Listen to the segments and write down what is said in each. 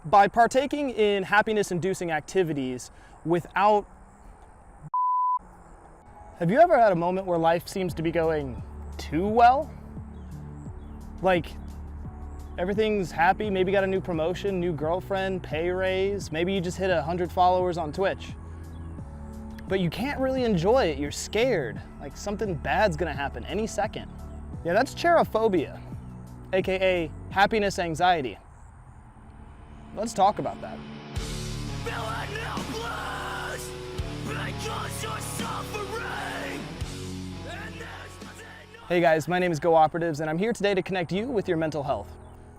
By partaking in happiness-inducing activities without... Have you ever had a moment where life seems to be going too well? Like, everything's happy, maybe got a new promotion, new girlfriend, pay raise, maybe you just hit 100 followers on Twitch. But you can't really enjoy it, you're scared, like something bad's gonna happen any second. Yeah, that's cherophobia, AKA happiness anxiety. Let's talk about that. Hey guys, my name is Gooperatives and I'm here today to connect you with your mental health.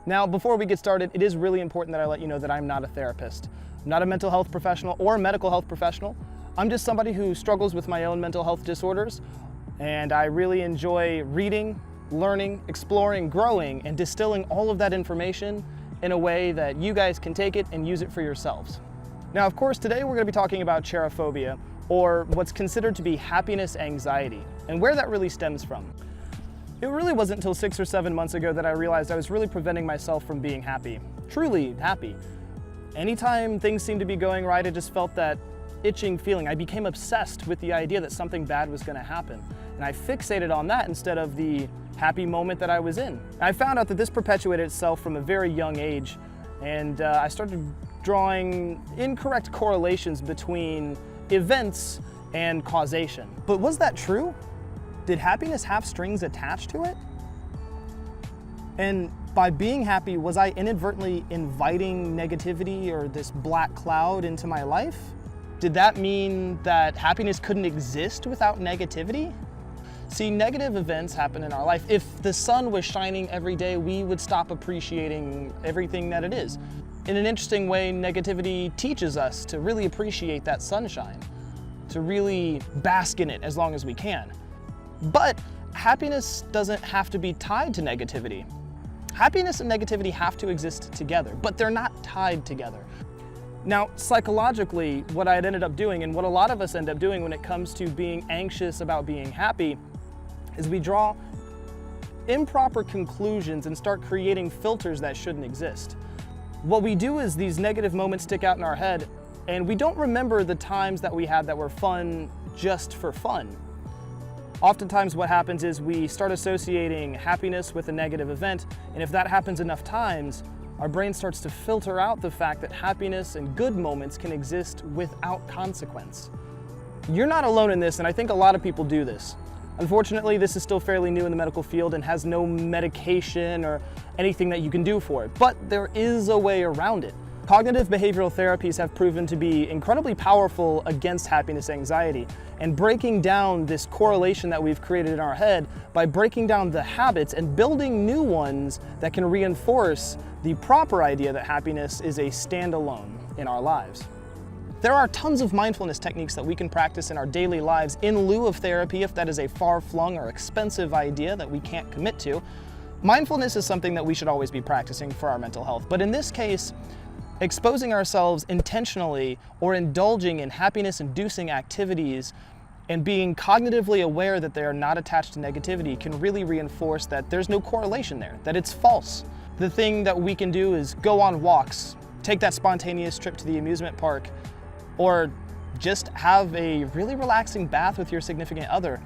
Now, before we get started, it is really important that I let you know that I'm not a therapist. I'm not a mental health professional or a medical health professional. I'm just somebody who struggles with my own mental health disorders, and I really enjoy reading, learning, exploring, growing, and distilling all of that information in a way that you guys can take it and use it for yourselves. Now, of course, today we're going to be talking about cherophobia, or what's considered to be happiness anxiety, and where that really stems from. It really wasn't until 6 or 7 months ago that I realized I was really preventing myself from being happy, truly happy. Anytime things seemed to be going right, I just felt that itching feeling. I became obsessed with the idea that something bad was going to happen, and I fixated on that instead of the happy moment that I was in. I found out that this perpetuated itself from a very young age, and I started drawing incorrect correlations between events and causation. But was that true? Did happiness have strings attached to it? And by being happy, was I inadvertently inviting negativity or this black cloud into my life? Did that mean that happiness couldn't exist without negativity? See, negative events happen in our life. If the sun was shining every day, we would stop appreciating everything that it is. In an interesting way, negativity teaches us to really appreciate that sunshine, to really bask in it as long as we can. But happiness doesn't have to be tied to negativity. Happiness and negativity have to exist together, but they're not tied together. Now, psychologically, what I had ended up doing, and what a lot of us end up doing when it comes to being anxious about being happy, is we draw improper conclusions and start creating filters that shouldn't exist. What we do is these negative moments stick out in our head, and we don't remember the times that we had that were fun just for fun. Oftentimes what happens is we start associating happiness with a negative event, and if that happens enough times, our brain starts to filter out the fact that happiness and good moments can exist without consequence. You're not alone in this, and I think a lot of people do this. Unfortunately, this is still fairly new in the medical field and has no medication or anything that you can do for it, but there is a way around it. Cognitive behavioral therapies have proven to be incredibly powerful against happiness anxiety, and breaking down this correlation that we've created in our head by breaking down the habits and building new ones that can reinforce the proper idea that happiness is a standalone in our lives. There are tons of mindfulness techniques that we can practice in our daily lives in lieu of therapy if that is a far-flung or expensive idea that we can't commit to. Mindfulness is something that we should always be practicing for our mental health, but in this case, exposing ourselves intentionally or indulging in happiness-inducing activities and being cognitively aware that they are not attached to negativity can really reinforce that there's no correlation there, that it's false. The thing that we can do is go on walks, take that spontaneous trip to the amusement park, or just have a really relaxing bath with your significant other.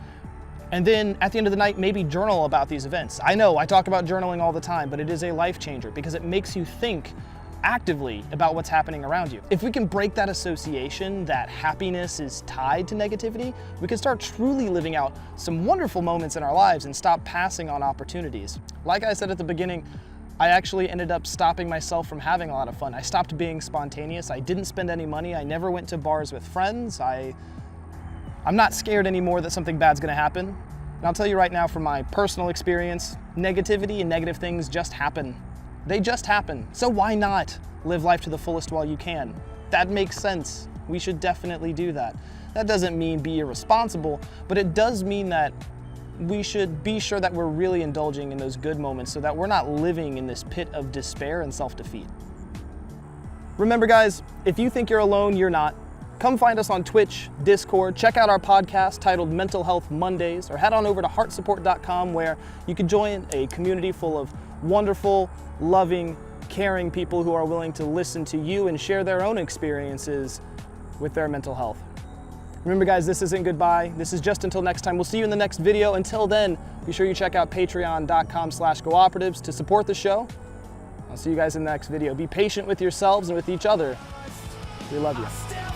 And then at the end of the night, maybe journal about these events. I know I talk about journaling all the time, but it is a life changer because it makes you think actively about what's happening around you. If we can break that association that happiness is tied to negativity, we can start truly living out some wonderful moments in our lives and stop passing on opportunities. Like I said at the beginning, I actually ended up stopping myself from having a lot of fun. I stopped being spontaneous. I didn't spend any money. I never went to bars with friends. I'm not scared anymore that something bad's gonna happen. And I'll tell you right now from my personal experience, negativity and negative things just happen. They just happen. So why not live life to the fullest while you can? That makes sense. We should definitely do that. That doesn't mean be irresponsible, but it does mean that we should be sure that we're really indulging in those good moments so that we're not living in this pit of despair and self-defeat. Remember guys, if you think you're alone, you're not. Come find us on Twitch, Discord, check out our podcast titled Mental Health Mondays, or head on over to heartsupport.com where you can join a community full of wonderful, loving, caring people who are willing to listen to you and share their own experiences with their mental health. Remember guys, this isn't goodbye. This is just until next time. We'll see you in the next video. Until then, be sure you check out patreon.com/Gooperatives to support the show. I'll see you guys in the next video. Be patient with yourselves and with each other. We love you.